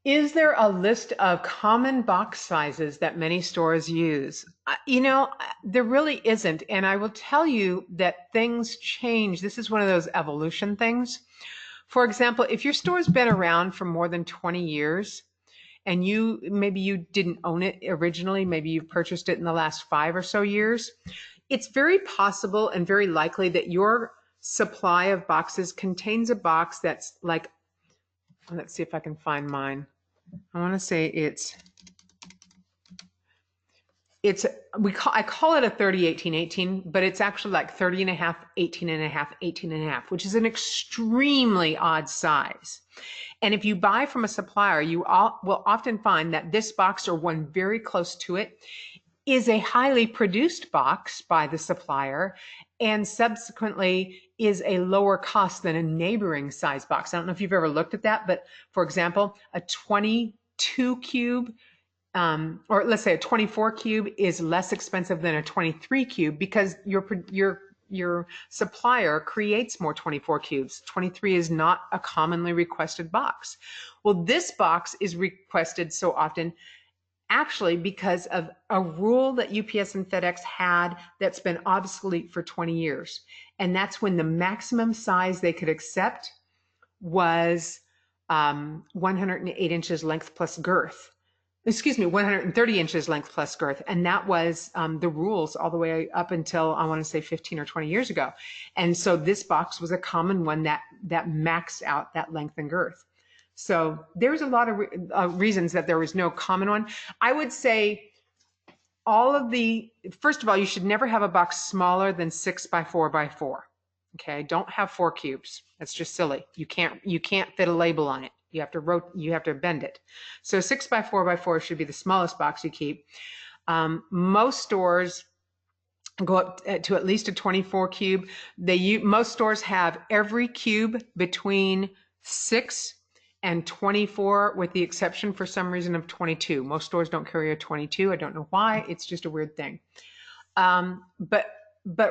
Is there a list of common box sizes that many stores use? There really isn't, and I will tell you that things change. This is one of those evolution things. For example, if your store's been around for more than 20 years, and maybe you didn't own it originally, maybe you purchased it in the last 5 or so years, it's very possible and very likely that your supply of boxes contains a box that's like, let's see if I can find mine. I want to say I call it a 30, 18, 18, but it's actually like 30 and a half, 18 and a half, 18 and a half, which is an extremely odd size. And if you buy from a supplier, you will often find that this box or one very close to it is a highly produced box by the supplier and subsequently is a lower cost than a neighboring size box. I don't know if you've ever looked at that, but for example, a 22 cube or let's say a 24 cube is less expensive than a 23 cube because your supplier creates more 24 cubes. 23 is not a commonly requested box. Well, this box is requested so often actually because of a rule that UPS and FedEx had that's been obsolete for 20 years. And that's when the maximum size they could accept was 108 inches length plus girth. Excuse me, 130 inches length plus girth. And that was the rules all the way up until, I want to say 15 or 20 years ago. And so this box was a common one that maxed out that length and girth. So there's a lot of reasons that there was no common one. I would say first of all, you should never have a box smaller than 6 by 4 by 4. Okay, don't have 4 cubes. That's just silly. You can't fit a label on it. You have to bend it. So 6 by 4 by 4 should be the smallest box you keep. Most stores go up to at least a 24 cube. Most stores have every cube between 6 and 24, with the exception for some reason of 22. Most stores don't carry a 22. I don't know why. It's just a weird thing. But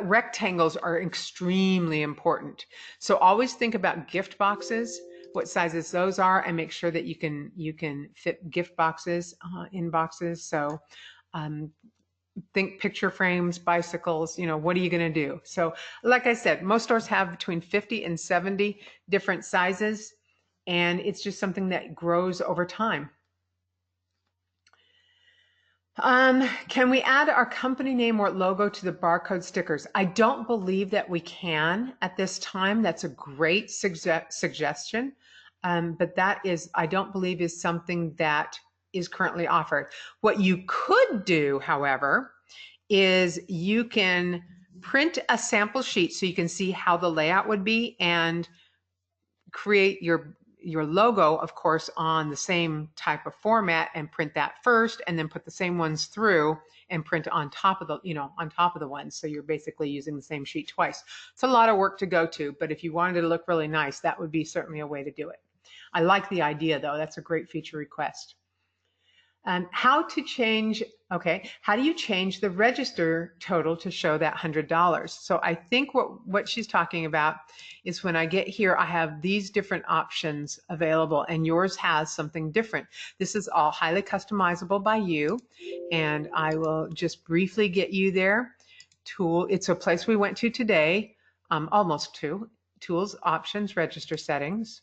rectangles are extremely important. So always think about gift boxes, what sizes those are, and make sure that you can fit gift boxes in boxes. So think picture frames, bicycles, what are you going to do? So like I said, most stores have between 50 and 70 different sizes, and it's just something that grows over time. Can we add our company name or logo to the barcode stickers? I don't believe that we can at this time. That's a great suggestion. But that I don't believe is something that is currently offered. What you could do, however, is you can print a sample sheet so you can see how the layout would be and create your logo, of course, on the same type of format and print that first, and then put the same ones through and print on top of the ones. So you're basically using the same sheet twice. It's a lot of work to go to, but if you wanted it to look really nice, that would be certainly a way to do it. I like the idea though. That's a great feature request. How do you change the register total to show that $100? So I think what she's talking about is when I get here, I have these different options available and yours has something different. This is all highly customizable by you, and I will just briefly get you there. It's a place we went to today, almost to. Tools, options, register settings.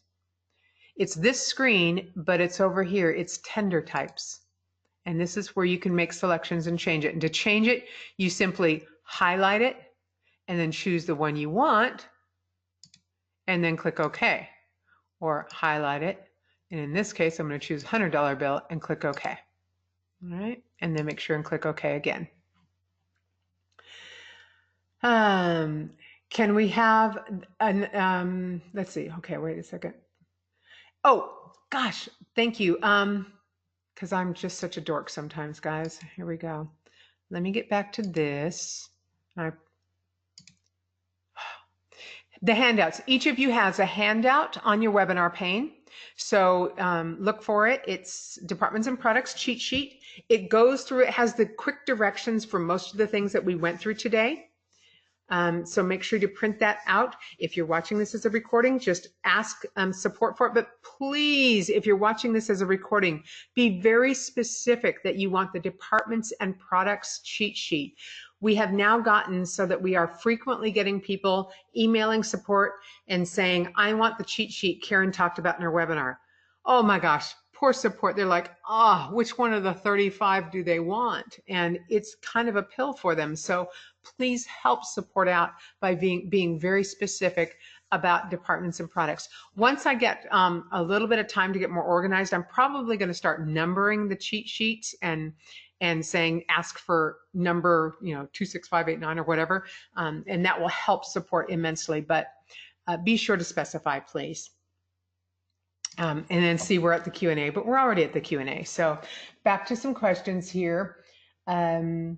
It's this screen, but it's over here. It's tender types. And this is where you can make selections and change it. And to change it, you simply highlight it and then choose the one you want and then click OK. Or highlight it. And in this case, I'm going to choose $100 bill and click OK. All right. And then make sure and click OK again. Can we have let's see. Okay, wait a second. Oh, gosh, thank you. Because I'm just such a dork sometimes, guys. Here we go. Let me get back to this. The handouts. Each of you has a handout on your webinar pane. So look for it. It's Departments and Products cheat sheet. It goes through, it has the quick directions for most of the things that we went through today. So make sure to print that out. If you're watching this as a recording, just ask support for it. But please, if you're watching this as a recording, be very specific that you want the Departments and Products cheat sheet. We have now gotten so that we are frequently getting people emailing support and saying, I want the cheat sheet Karen talked about in her webinar. Oh my gosh, poor support. They're like, which one of the 35 do they want? And it's kind of a pill for them. So please help support out by being very specific about Departments and Products. Once I get a little bit of time to get more organized, I'm probably going to start numbering the cheat sheets and saying ask for number 26589 or whatever, and that will help support immensely. But be sure to specify, please. And then see, we're at the Q&A, but we're already at the Q&A. So back to some questions here. Um,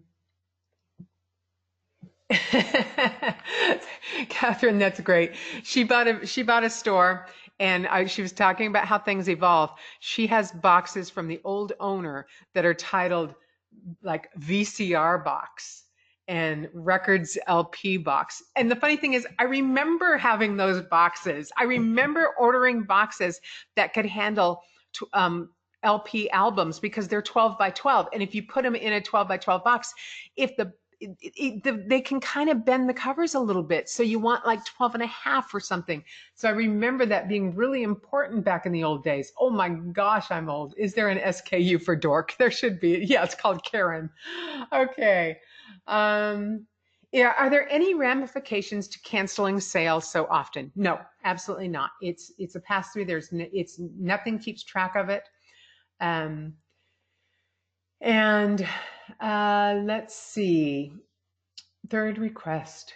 Catherine, that's great. She bought a store, and she was talking about how things evolve. She has boxes from the old owner that are titled like VCR box and records LP box. And the funny thing is, I remember having those boxes. I remember ordering boxes that could handle LP albums because they're 12 by 12. And if you put them in a 12 by 12 box, if they can kind of bend the covers a little bit. So you want like 12 and a half or something. So I remember that being really important back in the old days. Oh my gosh, I'm old. Is there an SKU for dork? There should be. Yeah, it's called Karen. Okay. Yeah, are there any ramifications to canceling sales so often? No, absolutely not. It's a pass through. It's nothing keeps track of it. Um, and let's see. Third request.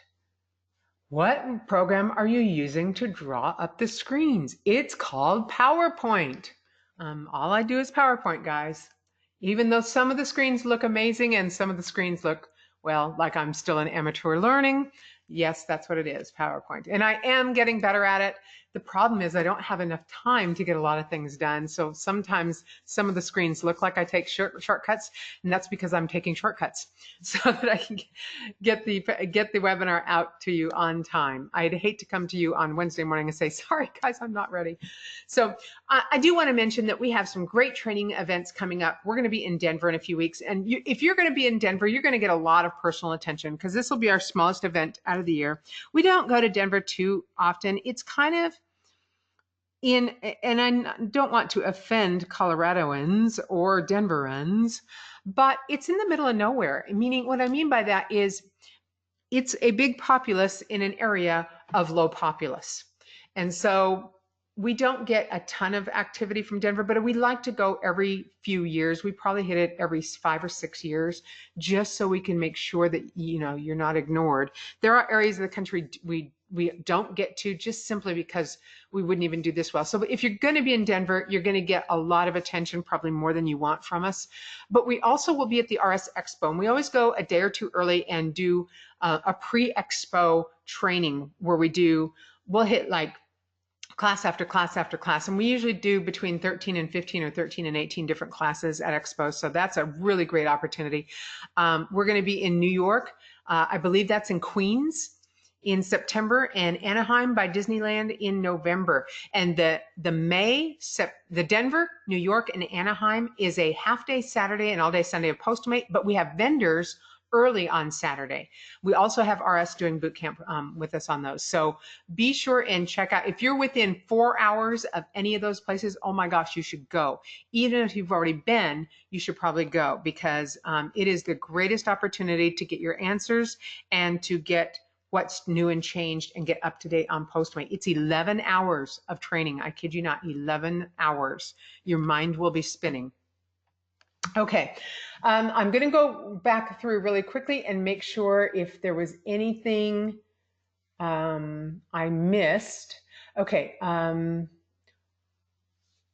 What program are you using to draw up the screens? It's called PowerPoint. All I do is PowerPoint, guys. Even though some of the screens look amazing and some of the screens look, well, like I'm still in amateur learning. Yes, that's what it is, PowerPoint. And I am getting better at it. The problem is I don't have enough time to get a lot of things done. So sometimes some of the screens look like I take shortcuts, and that's because I'm taking shortcuts so that I can get the webinar out to you on time. I'd hate to come to you on Wednesday morning and say, sorry guys, I'm not ready. So I do want to mention that we have some great training events coming up. We're going to be in Denver in a few weeks. And if you're going to be in Denver, you're going to get a lot of personal attention because this will be our smallest event out of the year. We don't go to Denver too often. It's kind of and I don't want to offend Coloradoans or Denverans, but it's in the middle of nowhere. Meaning, what I mean by that is it's a big populace in an area of low populace. And so we don't get a ton of activity from Denver, but we like to go every few years. We probably hit it every 5 or 6 years, just so we can make sure that you're not ignored. There are areas of the country we don't get to just simply because we wouldn't even do this well. So if you're going to be in Denver, you're going to get a lot of attention, probably more than you want from us. But we also will be at the RS Expo, and we always go a day or two early and do a pre-expo training where we'll hit like class after class after class. And we usually do between 13 and 15 or 13 and 18 different classes at Expo. So that's a really great opportunity. We're going to be in New York. I believe that's in Queens in September, and Anaheim by Disneyland in November. And the Denver, New York, and Anaheim is a half-day Saturday and all-day Sunday of Postmate, but we have vendors early on Saturday. We also have RS doing boot camp with us on those. So be sure and check out. If you're within 4 hours of any of those places, oh my gosh, you should go. Even if you've already been, you should probably go because it is the greatest opportunity to get your answers and to get what's new and changed and get up to date on Postmate. It's 11 hours of training. I kid you not, 11 hours. Your mind will be spinning. Okay, I'm going to go back through really quickly and make sure if there was anything I missed. Okay.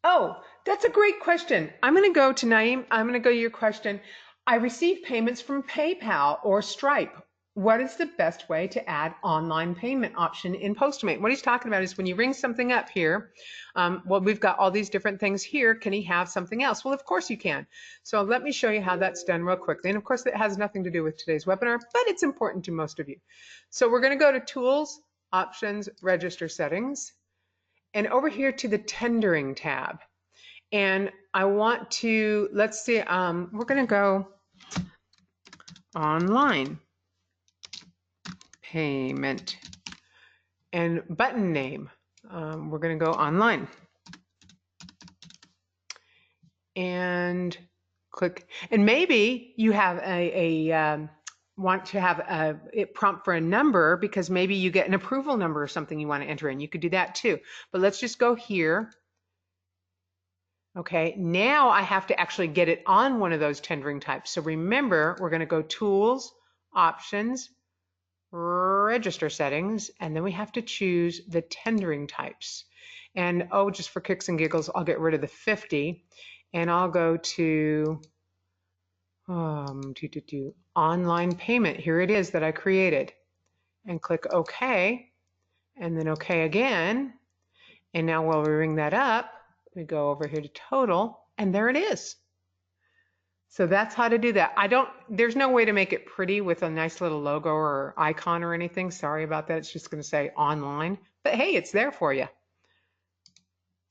Oh, that's a great question. I'm going to go to Naeem. I'm going to go to your question. I receive payments from PayPal or Stripe. What is the best way to add online payment option in Postmate? What he's talking about is when you ring something up here, well, we've got all these different things here. Can he have something else? Well, of course you can. So let me show you how that's done real quickly. And of course, that has nothing to do with today's webinar, but it's important to most of you. So we're going to go to Tools, Options, Register Settings, and over here to the Tendering tab. And I want to, let's see, we're going to go online. Payment and button name. We're going to go online and click. And maybe you have want to have it prompt for a number because maybe you get an approval number or something you want to enter in. You could do that too. But let's just go here. Okay, now I have to actually get it on one of those tendering types. So remember, we're going to go Tools, Options, Register Settings, and then we have to choose the tendering types. And oh, just for kicks and giggles, I'll get rid of the 50 and I'll go to Online payment. Here it is that I created. And click OK, and then OK again. And now while we ring that up, we go over here to total, and there it is. So that's how to do that. There's no way to make it pretty with a nice little logo or icon or anything. Sorry about that. It's just going to say online. But hey, it's there for you.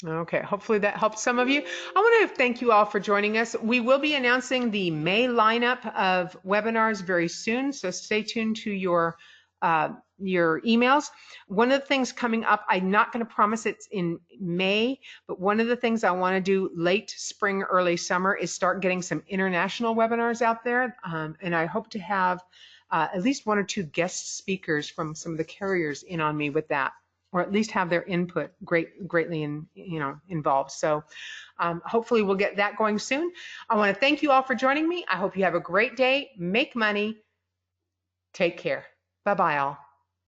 Okay, hopefully that helps some of you. I want to thank you all for joining us. We will be announcing the May lineup of webinars very soon, so stay tuned to your emails. One of the things coming up, I'm not going to promise it's in May, but one of the things I want to do late spring, early summer is start getting some international webinars out there, and I hope to have at least one or two guest speakers from some of the carriers in on me with that, or at least have their input greatly involved. So hopefully we'll get that going soon. I want to thank you all for joining me. I hope you have a great day. Make money. Take care. Bye-bye all.